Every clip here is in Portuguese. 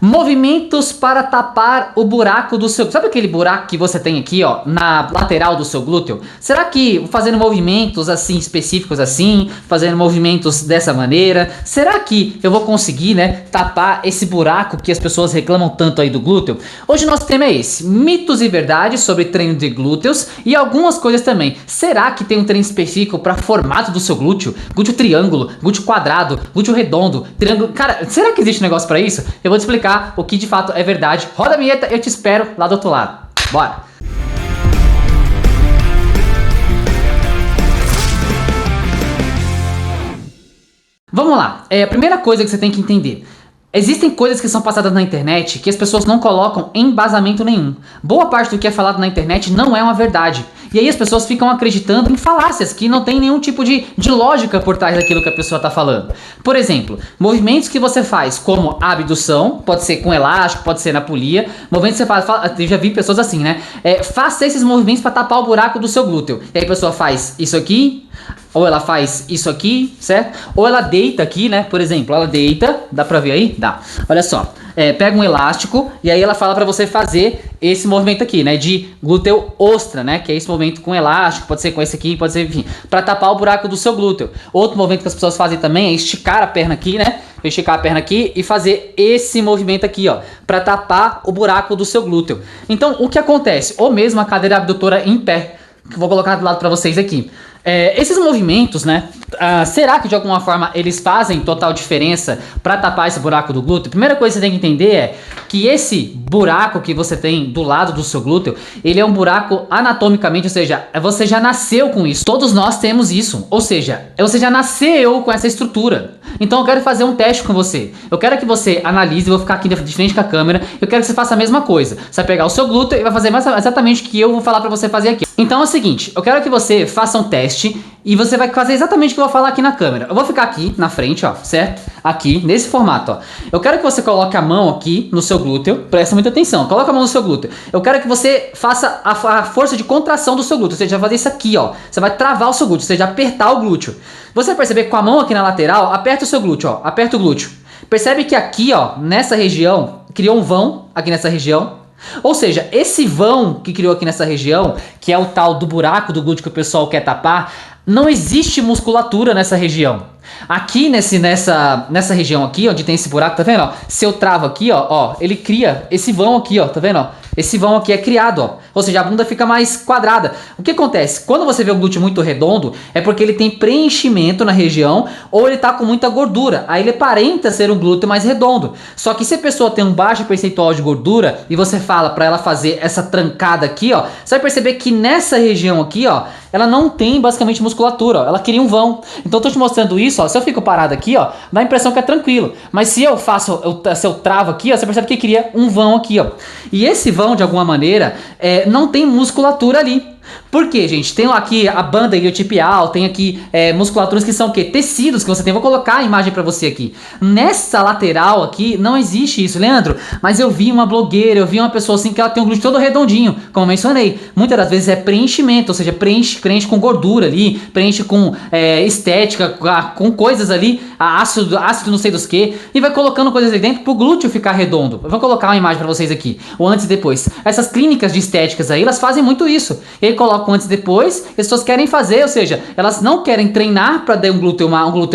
Movimentos para tapar o buraco do seu... Sabe aquele buraco que você tem aqui, ó, na lateral do seu glúteo? Será que fazendo movimentos assim, específicos assim, fazendo movimentos dessa maneira, será que eu vou conseguir, né, tapar esse buraco que as pessoas reclamam tanto aí do glúteo? Hoje nosso tema é esse, mitos e verdades sobre treino de glúteos e algumas coisas também. Será que tem um treino específico para formato do seu glúteo? Glúteo triângulo, glúteo quadrado, glúteo redondo, triângulo... Cara, será que existe um negócio para isso? Eu vou te explicar o que de fato é verdade. Roda a vinheta, eu te espero lá do outro lado. Bora! Vamos lá. A primeira coisa que você tem que entender. Existem coisas que são passadas na internet que as pessoas não colocam embasamento nenhum. Boa parte do que é falado na internet não é uma verdade. E aí as pessoas ficam acreditando em falácias que não tem nenhum tipo de lógica por trás daquilo que a pessoa está falando. Por exemplo, movimentos que você faz como a abdução, pode ser com elástico, pode ser na polia. Movimentos que você faz, eu já vi pessoas assim, né? Faça esses movimentos para tapar o buraco do seu glúteo. E aí a pessoa faz isso aqui, ou ela faz isso aqui, certo? Ou ela deita aqui, né? Por exemplo, ela deita, dá pra ver aí? Dá. Olha só, pega um elástico e aí ela fala pra você fazer esse movimento aqui, né? De glúteo ostra, né? Que é esse movimento com elástico, pode ser com esse aqui, pode ser, enfim, pra tapar o buraco do seu glúteo. Outro movimento que as pessoas fazem também é esticar a perna aqui, né? Esticar a perna aqui e fazer esse movimento aqui, ó, pra tapar o buraco do seu glúteo. Então, o que acontece? Ou mesmo a cadeira abdutora em pé, que eu vou colocar do lado pra vocês aqui. Esses movimentos, né? Será que de alguma forma eles fazem total diferença para tapar esse buraco do glúteo? A primeira coisa que você tem que entender é que esse buraco que você tem do lado do seu glúteo, ele é um buraco anatomicamente, ou seja, você já nasceu com isso. Todos nós temos isso, ou seja, você já nasceu com essa estrutura. Então eu quero fazer um teste com você. Eu quero que você analise, eu vou ficar aqui de frente com a câmera, eu quero que você faça a mesma coisa. Você vai pegar o seu glúteo e vai fazer exatamente o que eu vou falar para você fazer aqui. Então é o seguinte, eu quero que você faça um teste e você vai fazer exatamente o que eu vou falar aqui na câmera. Eu vou ficar aqui na frente, ó, certo? Aqui, nesse formato, ó. Eu quero que você coloque a mão aqui no seu glúteo. Presta muita atenção. Coloca a mão no seu glúteo. Eu quero que você faça a força de contração do seu glúteo. Ou seja, vai fazer isso aqui, ó. Você vai travar o seu glúteo, ou seja, apertar o glúteo. Você vai perceber que com a mão aqui na lateral, aperta o seu glúteo, ó. Aperta o glúteo. Percebe que aqui, ó, nessa região, criou um vão aqui nessa região. Ou seja, esse vão que criou aqui nessa região, que é o tal do buraco do glúteo que o pessoal quer tapar, não existe musculatura nessa região. Aqui nessa região aqui, onde tem esse buraco, tá vendo? Ó? Se eu travo aqui, ó, ele cria esse vão aqui, ó, tá vendo? Ó? Esse vão aqui é criado, ó. Ou seja, a bunda fica mais quadrada. O que acontece? Quando você vê o glúteo muito redondo, é porque ele tem preenchimento na região ou ele tá com muita gordura. Aí ele aparenta ser um glúteo mais redondo. Só que se a pessoa tem um baixo percentual de gordura e você fala pra ela fazer essa trancada aqui, ó, você vai perceber que nessa região aqui, ó, ela não tem basicamente musculatura, ó. Ela cria um vão. Então eu tô te mostrando isso, ó. Se eu fico parado aqui, ó, dá a impressão que é tranquilo. Mas se eu se eu travo aqui, ó, você percebe que cria um vão aqui, ó. E esse vão, de alguma maneira, não tem musculatura ali. Por quê, gente? Tem aqui a banda iliotibial, tem aqui musculaturas que são o quê? Tecidos que você tem. Vou colocar a imagem pra você aqui. Nessa lateral aqui não existe isso, Leandro. Mas eu vi uma blogueira, eu vi uma pessoa assim que ela tem um glúteo todo redondinho, como eu mencionei. Muitas das vezes é preenchimento, ou seja, preenche com gordura ali, preenche com estética, com coisas ali, ácido não sei dos que, e vai colocando coisas ali dentro pro glúteo ficar redondo. Eu vou colocar uma imagem pra vocês aqui, o antes e depois. Essas clínicas de estéticas aí, elas fazem muito isso. E aí colocam antes e depois, as pessoas querem fazer, ou seja, elas não querem treinar para dar um glúteo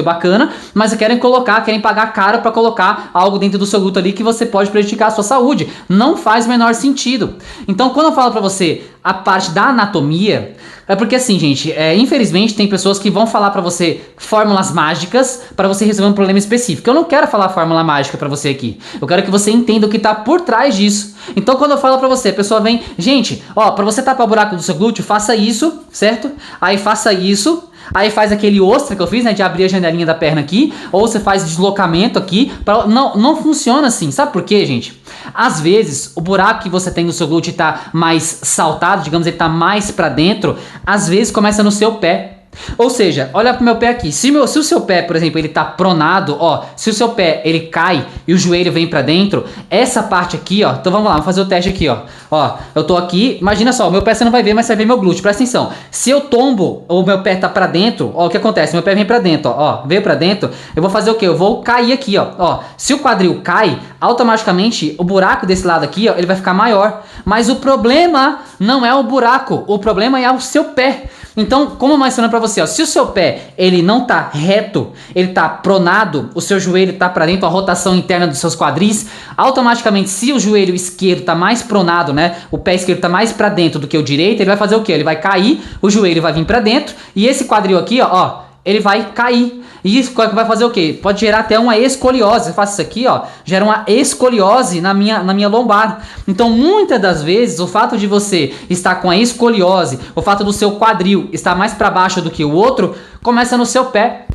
bacana, mas querem pagar caro para colocar algo dentro do seu glúteo ali que você pode prejudicar a sua saúde. Não faz o menor sentido. Então, quando eu falo para você a parte da anatomia, é porque assim, gente, infelizmente tem pessoas que vão falar pra você fórmulas mágicas pra você resolver um problema específico. Eu não quero falar fórmula mágica pra você aqui. Eu quero que você entenda o que tá por trás disso. Então quando eu falo pra você, a pessoa vem, gente, ó, pra você tapar o buraco do seu glúteo, faça isso, certo? Aí faça isso. Aí faz aquele ostra que eu fiz, né, de abrir a janelinha da perna aqui, ou você faz deslocamento aqui, não funciona assim, sabe por quê, gente? Às vezes, o buraco que você tem no seu glúteo tá mais saltado, digamos, ele tá mais pra dentro, às vezes começa no seu pé. Ou seja, olha pro meu pé aqui. Se o seu pé, por exemplo, ele tá pronado, ó, se o seu pé ele cai e o joelho vem pra dentro, essa parte aqui, ó. Então vamos lá, vamos fazer o teste aqui, ó. Ó, eu tô aqui, imagina só, o meu pé você não vai ver, mas você vai ver meu glúteo. Presta atenção. Se eu tombo, o meu pé tá pra dentro, ó, o que acontece? Meu pé vem pra dentro, ó, veio pra dentro, eu vou fazer o quê? Eu vou cair aqui, ó. Ó, se o quadril cai, automaticamente o buraco desse lado aqui, ó, ele vai ficar maior. Mas o problema não é o buraco, o problema é o seu pé. Então, como eu mencionei pra você, ó, se o seu pé ele não tá reto, ele tá pronado, o seu joelho tá pra dentro, a rotação interna dos seus quadris, automaticamente, se o joelho esquerdo tá mais pronado, né, o pé esquerdo tá mais pra dentro do que o direito, ele vai fazer o quê? Ele vai cair, o joelho vai vir pra dentro e esse quadril aqui, ó, ele vai cair. E isso vai fazer o quê? Pode gerar até uma escoliose. Eu faço isso aqui, ó, gera uma escoliose na minha lombar. Então, muitas das vezes, o fato de você estar com a escoliose, o fato do seu quadril estar mais para baixo do que o outro, começa no seu pé.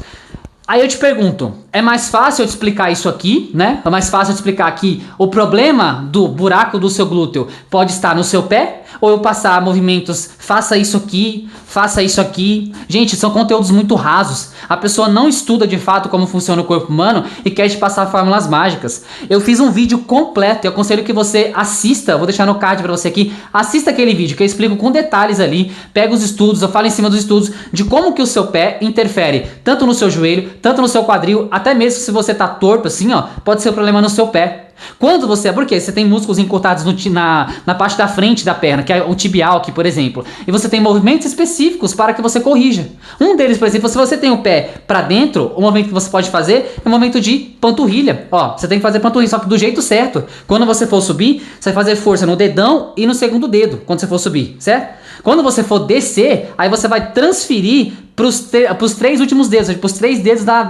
Aí eu te pergunto, é mais fácil eu te explicar isso aqui, né? É mais fácil eu te explicar que o problema do buraco do seu glúteo pode estar no seu pé? Ou eu passar movimentos, faça isso aqui, faça isso aqui? Gente, são conteúdos muito rasos. A pessoa não estuda de fato como funciona o corpo humano e quer te passar fórmulas mágicas. Eu fiz um vídeo completo e eu aconselho que você assista, vou deixar no card pra você aqui, assista aquele vídeo que eu explico com detalhes ali, pega os estudos, eu falo em cima dos estudos de como que o seu pé interfere tanto no seu joelho, tanto no seu quadril, até mesmo se você tá torto assim, ó, pode ser um problema no seu pé. Quando você... Por quê? Você tem músculos encurtados na parte da frente da perna, que é o tibial aqui, por exemplo. E você tem movimentos específicos para que você corrija. Um deles, por exemplo, se você tem o pé para dentro, o movimento que você pode fazer é o movimento de panturrilha. Ó, você tem que fazer panturrilha, só que do jeito certo. Quando você for subir, você vai fazer força no dedão e no segundo dedo, quando você for subir, certo? Quando você for descer, aí você vai transferir pros três últimos dedos, pros 3 dedos da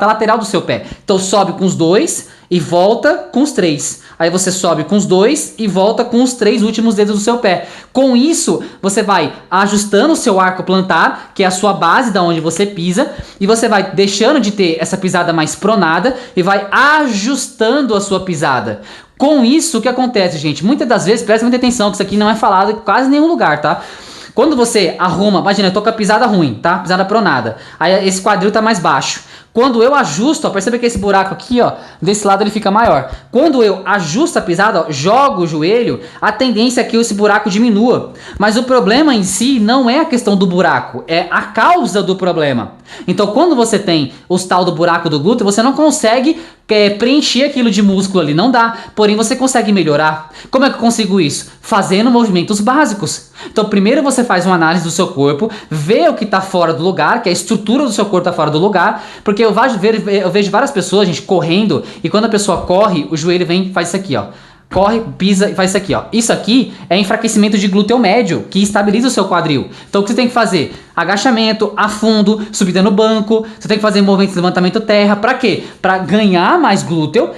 lateral do seu pé. Então sobe com os 2 e volta com os 3. Aí você sobe com os 2 e volta com os 3 últimos dedos do seu pé. Com isso, você vai ajustando o seu arco plantar, que é a sua base da onde você pisa, e você vai deixando de ter essa pisada mais pronada e vai ajustando a sua pisada. Com isso, o que acontece, gente? Muitas das vezes, presta muita atenção, que isso aqui não é falado em quase nenhum lugar, tá? Quando você arruma, imagina, eu tô com a pisada ruim, tá? Pisada pronada. Aí esse quadril tá mais baixo. Quando eu ajusto, ó, percebe que esse buraco aqui, ó, desse lado ele fica maior. Quando eu ajusto a pisada, ó, jogo o joelho, a tendência é que esse buraco diminua. Mas o problema em si não é a questão do buraco, é a causa do problema. Então, quando você tem o tal do buraco do glúteo, você não consegue preencher aquilo de músculo ali, não dá. Porém, você consegue melhorar. Como é que eu consigo isso? Fazendo movimentos básicos. Então, primeiro você faz uma análise do seu corpo, vê o que está fora do lugar, que a estrutura do seu corpo está fora do lugar, porque eu vejo várias pessoas, gente, correndo, e quando a pessoa corre, o joelho vem e faz isso aqui, ó. Corre, pisa e faz isso aqui, ó. Isso aqui é enfraquecimento de glúteo médio, que estabiliza o seu quadril. Então o que você tem que fazer? Agachamento, afundo, subida no banco. Você tem que fazer movimentos de levantamento terra. Pra quê? Pra ganhar mais glúteo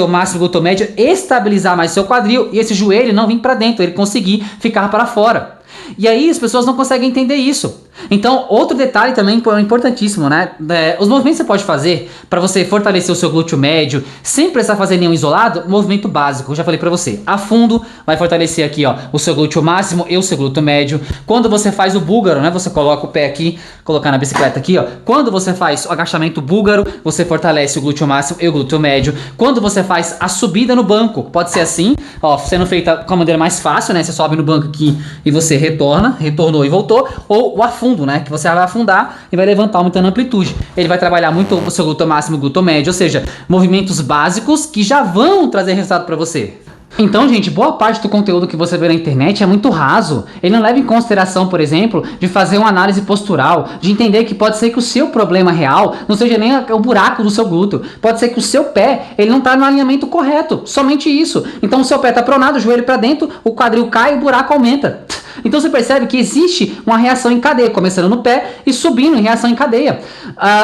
máximo, glúteo médio, estabilizar mais seu quadril e esse joelho não vir pra dentro, ele conseguir ficar para fora. E aí as pessoas não conseguem entender isso. Então, outro detalhe também importantíssimo, né? Os movimentos que você pode fazer para você fortalecer o seu glúteo médio, sem precisar fazer nenhum isolado, movimento básico. Eu já falei para você. Afundo vai fortalecer aqui, ó, o seu glúteo máximo e o seu glúteo médio. Quando você faz o búlgaro, né? Você coloca o pé aqui, colocar na bicicleta aqui, ó. Quando você faz o agachamento búlgaro, você fortalece o glúteo máximo e o glúteo médio. Quando você faz a subida no banco, pode ser assim, ó, sendo feita com a maneira mais fácil, né? Você sobe no banco aqui e você retornou e voltou, ou o afundo, né? Que você vai afundar e vai levantar aumentando a amplitude. Ele vai trabalhar muito o seu glúteo máximo e o glúteo médio, ou seja, movimentos básicos que já vão trazer resultado para você. Então, gente, boa parte do conteúdo que você vê na internet é muito raso. Ele não leva em consideração, por exemplo, de fazer uma análise postural, de entender que pode ser que o seu problema real não seja nem o buraco do seu glúteo. Pode ser que o seu pé, ele não está no alinhamento correto. Somente isso. Então, o seu pé está pronado, o joelho para dentro, o quadril cai e o buraco aumenta. Então você percebe que existe uma reação em cadeia, começando no pé e subindo em reação em cadeia.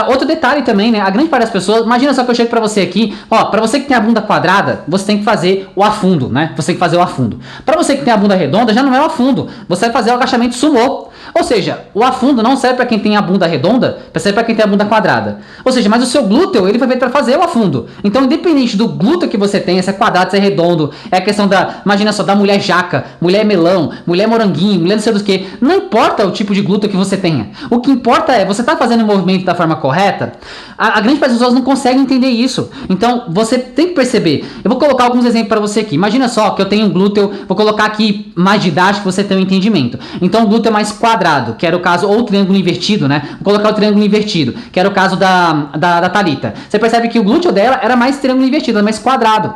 Outro detalhe também, né? A grande parte das pessoas, imagina só que eu chego pra você aqui, ó, pra você que tem a bunda quadrada, você tem que fazer o afundo, né? Você tem que fazer o afundo. Pra você que tem a bunda redonda, já não é o afundo, você vai fazer o agachamento sumô. Ou seja, o afundo não serve para quem tem a bunda redonda, serve para quem tem a bunda quadrada. Ou seja, mas o seu glúteo, ele foi feito para fazer o afundo. Então, independente do glúteo que você tem, se é quadrado, se é redondo, é a questão da, imagina só, da mulher jaca, mulher melão, mulher moranguinho, mulher não sei do que, não importa o tipo de glúteo que você tenha. O que importa é, você tá fazendo o movimento da forma correta? A grande parte das pessoas não consegue entender isso. Então, você tem que perceber. Eu vou colocar alguns exemplos para você aqui. Imagina só que eu tenho um glúteo, vou colocar aqui mais didático para você ter um entendimento. Então, o glúteo é mais quadrado, que era o caso, ou o triângulo invertido, né? Vou colocar o triângulo invertido, que era o caso da Thalita. Você percebe que o glúteo dela era mais triângulo invertido, era mais quadrado.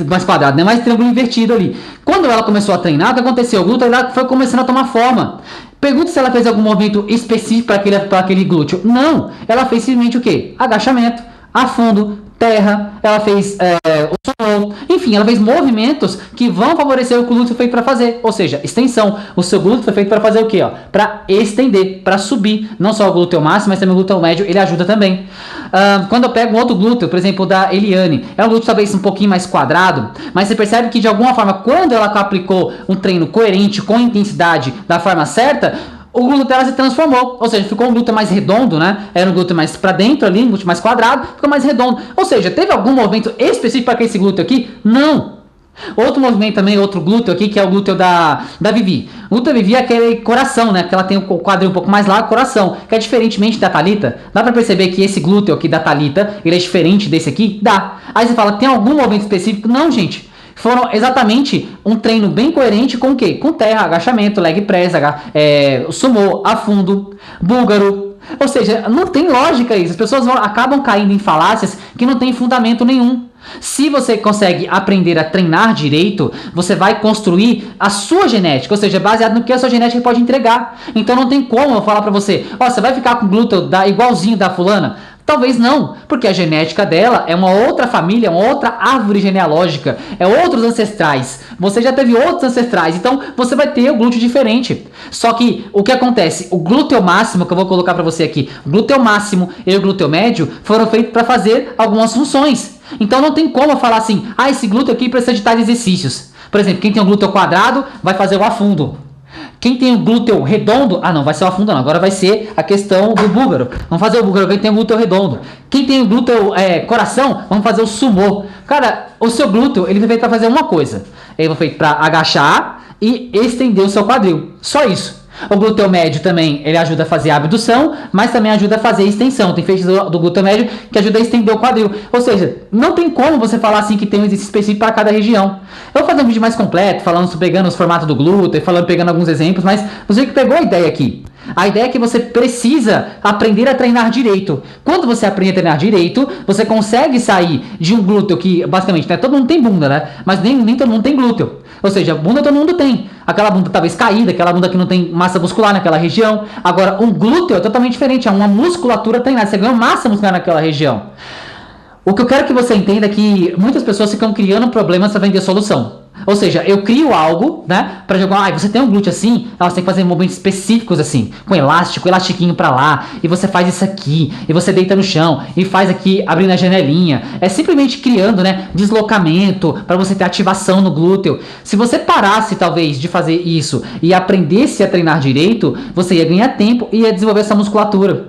Mais quadrado, né? Mais triângulo invertido ali. Quando ela começou a treinar, o que aconteceu? O glúteo ela foi começando a tomar forma. Pergunta se ela fez algum movimento específico para aquele glúteo. Não, ela fez simplesmente o quê? Agachamento, afundo, terra, ela fez o solo, enfim, ela fez movimentos que vão favorecer o que o glúteo foi feito para fazer, ou seja, extensão. O seu glúteo foi feito para fazer o quê? Para estender, para subir, não só o glúteo máximo, mas também o glúteo médio, ele ajuda também. Quando eu pego um outro glúteo, por exemplo, da Eliane, é um glúteo talvez um pouquinho mais quadrado, mas você percebe que de alguma forma, quando ela aplicou um treino coerente, com intensidade, da forma certa, o glúteo dela se transformou, ou seja, ficou um glúteo mais redondo, né? Era um glúteo mais pra dentro ali, um glúteo mais quadrado, ficou mais redondo. Ou seja, teve algum movimento específico para esse glúteo aqui? Não! Outro movimento também, outro glúteo aqui, que é o glúteo da Vivi. O glúteo da Vivi é aquele coração, né? Que ela tem o quadril um pouco mais largo, coração. Que é diferentemente da Thalita. Dá pra perceber que esse glúteo aqui da Thalita, ele é diferente desse aqui? Dá. Aí você fala, tem algum movimento específico? Não, gente. Foram exatamente um treino bem coerente com o quê? Com terra, agachamento, leg press, sumô, afundo, búlgaro. Ou seja, não tem lógica isso. As pessoas acabam caindo em falácias que não tem fundamento nenhum. Se você consegue aprender a treinar direito, você vai construir a sua genética, ou seja, baseado no que a sua genética pode entregar. Então não tem como eu falar pra você, você vai ficar com o glúteo igualzinho da fulana? Talvez não, porque a genética dela é uma outra família, uma outra árvore genealógica, é outros ancestrais. Você já teve outros ancestrais, então você vai ter o glúteo diferente. Só que o que acontece? O glúteo máximo, que eu vou colocar para você aqui, o glúteo máximo e o glúteo médio foram feitos para fazer algumas funções. Então não tem como eu falar assim, esse glúteo aqui precisa de tais exercícios. Por exemplo, quem tem um glúteo quadrado vai fazer o afundo. Quem tem o glúteo redondo, não vai ser o afundo não, agora vai ser a questão do búlgaro. Vamos fazer o búlgaro, quem tem o glúteo redondo. Quem tem o glúteo coração, vamos fazer o sumô. Cara, o seu glúteo, ele foi feito para fazer uma coisa. Ele foi feito para agachar e estender o seu quadril. Só isso. O glúteo médio também, ele ajuda a fazer a abdução, mas também ajuda a fazer a extensão. Tem feixes do glúteo médio que ajuda a estender o quadril. Ou seja, não tem como você falar assim que tem um exercício específico para cada região. Eu vou fazer um vídeo mais completo, pegando os formatos do glúteo, pegando alguns exemplos, mas você que pegou a ideia aqui. A ideia é que você precisa aprender a treinar direito. Quando você aprende a treinar direito, você consegue sair de um glúteo que, basicamente, né, todo mundo tem bunda, né? Mas nem todo mundo tem glúteo. Ou seja, bunda todo mundo tem. Aquela bunda talvez caída, aquela bunda que não tem massa muscular naquela região. Agora, um glúteo é totalmente diferente, é uma musculatura treinada. Você ganha massa muscular naquela região. O que eu quero que você entenda é que muitas pessoas ficam criando problemas para vender solução. Ou seja, eu crio algo, né, para jogar, você tem um glúteo assim, você tem que fazer movimentos específicos assim, com elástico, elastiquinho para lá, e você faz isso aqui, e você deita no chão, e faz aqui, abrindo a janelinha. É simplesmente criando, né, deslocamento, para você ter ativação no glúteo. Se você parasse, talvez, de fazer isso, e aprendesse a treinar direito, você ia ganhar tempo e ia desenvolver essa musculatura.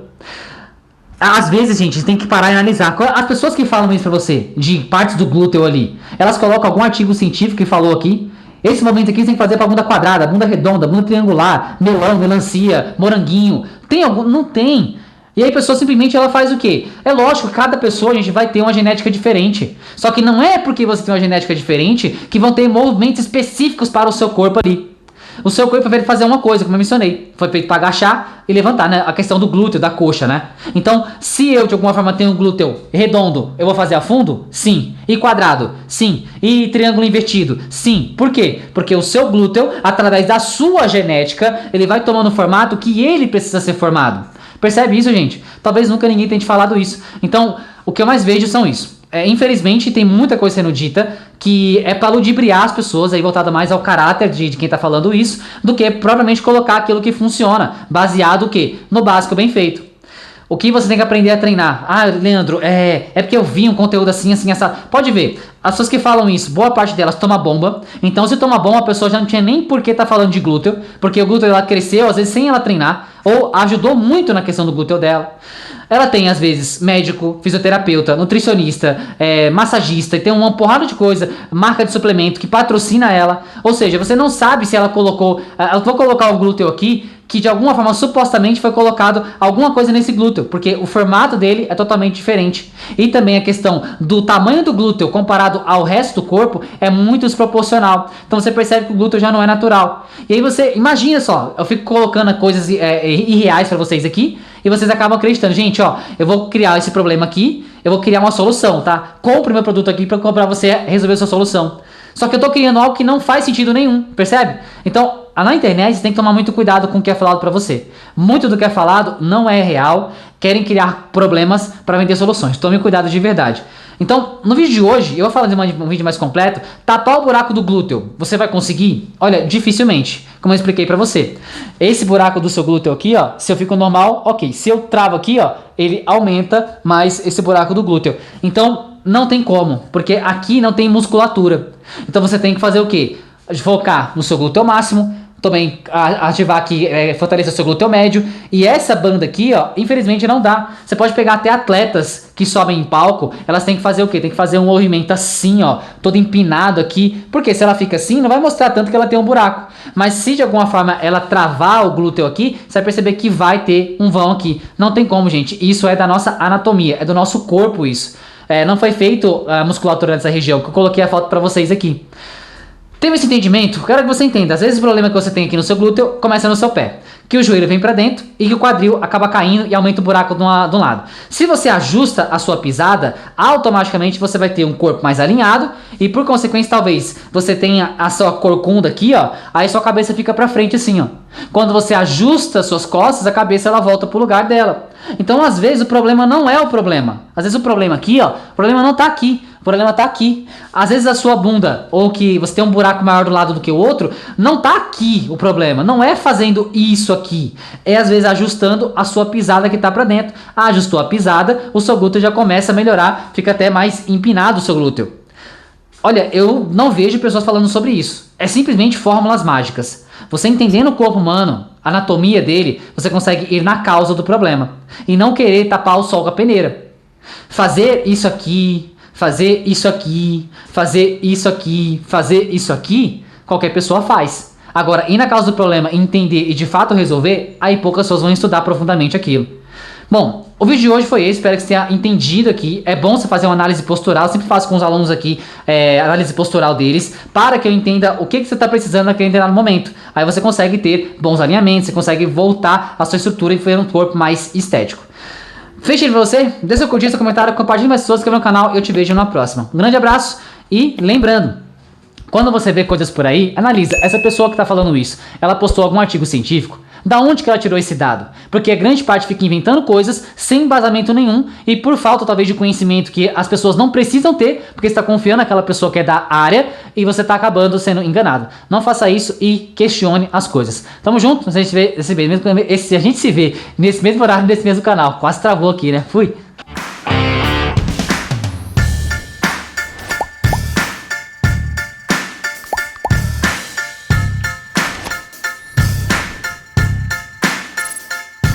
Às vezes, gente, você tem que parar e analisar. As pessoas que falam isso pra você, de partes do glúteo ali, elas colocam algum artigo científico que falou aqui. Esse movimento aqui você tem que fazer pra bunda quadrada, bunda redonda, bunda triangular, melão, melancia, moranguinho. Tem algum? Não tem. E aí a pessoa simplesmente ela faz o quê? É lógico, cada pessoa, a gente vai ter uma genética diferente. Só que não é porque você tem uma genética diferente que vão ter movimentos específicos para o seu corpo ali. O seu corpo foi feito fazer uma coisa, como eu mencionei. Foi feito para agachar e levantar, né? A questão do glúteo, da coxa, né? Então, se eu de alguma forma tenho um glúteo redondo, eu vou fazer afundo? Sim. E quadrado? Sim. E triângulo invertido? Sim. Por quê? Porque o seu glúteo, através da sua genética, ele vai tomando o formato que ele precisa ser formado. Percebe isso, gente? Talvez nunca ninguém tenha te falado isso. Então, o que eu mais vejo são isso. Infelizmente, tem muita coisa sendo dita que é para ludibriar as pessoas, aí voltada mais ao caráter de quem tá falando isso, do que propriamente colocar aquilo que funciona, baseado o quê? No básico bem feito. O que você tem que aprender a treinar? Ah, Leandro, é porque eu vi um conteúdo assim, assim, essa. Pode ver, as pessoas que falam isso, boa parte delas toma bomba. Então, se toma bomba, a pessoa já não tinha nem por que tá falando de glúteo, porque o glúteo ela cresceu, às vezes, sem ela treinar, ou ajudou muito na questão do glúteo dela. Ela tem, às vezes, médico, fisioterapeuta, nutricionista, massagista, e tem uma porrada de coisa, marca de suplemento que patrocina ela. Ou seja, você não sabe se ela colocou. Eu vou colocar o glúteo aqui, que de alguma forma supostamente foi colocado alguma coisa nesse glúteo, porque o formato dele é totalmente diferente. E também a questão do tamanho do glúteo comparado ao resto do corpo é muito desproporcional. Então você percebe que o glúteo já não é natural. E aí você, imagina só, eu fico colocando coisas irreais para vocês aqui, e vocês acabam acreditando. Gente, ó, eu vou criar esse problema aqui, eu vou criar uma solução, tá? Compre meu produto aqui para você resolver a sua solução. Só que eu tô criando algo que não faz sentido nenhum, percebe? Então, na internet você tem que tomar muito cuidado com o que é falado pra você. Muito do que é falado não é real, querem criar problemas para vender soluções. Tome cuidado de verdade. Então, no vídeo de hoje, eu vou falar de um vídeo mais completo, tapar o buraco do glúteo. Você vai conseguir? Olha, dificilmente, como eu expliquei pra você. Esse buraco do seu glúteo aqui, ó, se eu fico normal, ok. Se eu travo aqui, ó, ele aumenta mais esse buraco do glúteo. Então, não tem como, porque aqui não tem musculatura. Então você tem que fazer o quê? Focar no seu glúteo máximo, também ativar aqui, fortalecer o seu glúteo médio. E essa banda aqui, ó, infelizmente não dá. Você pode pegar até atletas que sobem em palco, elas têm que fazer o quê? Tem que fazer um movimento assim, ó, todo empinado aqui. Porque se ela fica assim, não vai mostrar tanto que ela tem um buraco. Mas se de alguma forma ela travar o glúteo aqui, você vai perceber que vai ter um vão aqui. Não tem como, gente. Isso é da nossa anatomia, é do nosso corpo isso. Não foi feito a musculatura nessa região, que eu coloquei a foto pra vocês aqui. Teve esse entendimento? Quero que você entenda. Às vezes o problema que você tem aqui no seu glúteo começa no seu pé. Que o joelho vem pra dentro e que o quadril acaba caindo e aumenta o buraco de um lado. Se você ajusta a sua pisada, automaticamente você vai ter um corpo mais alinhado e por consequência talvez você tenha a sua corcunda aqui, ó, aí sua cabeça fica pra frente assim, ó. Quando você ajusta suas costas, a cabeça ela volta pro lugar dela. Então às vezes o problema não é o problema. Às vezes o problema aqui, ó, o problema não tá aqui. O problema tá aqui. Às vezes a sua bunda, ou que você tem um buraco maior do lado do que o outro, não tá aqui o problema. Não é fazendo isso aqui. É às vezes ajustando a sua pisada que tá pra dentro. Ajustou a pisada, o seu glúteo já começa a melhorar, fica até mais empinado o seu glúteo. Olha, eu não vejo pessoas falando sobre isso. É simplesmente fórmulas mágicas. Você entendendo o corpo humano, a anatomia dele, você consegue ir na causa do problema. E não querer tapar o sol com a peneira. Fazer isso aqui, fazer isso aqui, fazer isso aqui, fazer isso aqui, qualquer pessoa faz. Agora, ir na causa do problema, entender e de fato resolver, aí poucas pessoas vão estudar profundamente aquilo. Bom, o vídeo de hoje foi esse, espero que você tenha entendido aqui. É bom você fazer uma análise postural, eu sempre faço com os alunos aqui análise postural deles, para que eu entenda o que você está precisando naquele determinado momento. Aí você consegue ter bons alinhamentos, você consegue voltar a sua estrutura e fazer um corpo mais estético. Fechei pra você, deixa seu curtir, seu comentário, compartilhe mais pessoas, inscreva no canal e eu te vejo na próxima. Um grande abraço e lembrando, quando você vê coisas por aí, analisa, essa pessoa que tá falando isso, ela postou algum artigo científico? Da onde que ela tirou esse dado? Porque a grande parte fica inventando coisas sem embasamento nenhum e por falta talvez de conhecimento que as pessoas não precisam ter, porque você está confiando naquela pessoa que é da área e você está acabando sendo enganado. Não faça isso e questione as coisas. Tamo junto, a gente se vê nesse mesmo horário, nesse mesmo canal. Quase travou aqui, né? Fui!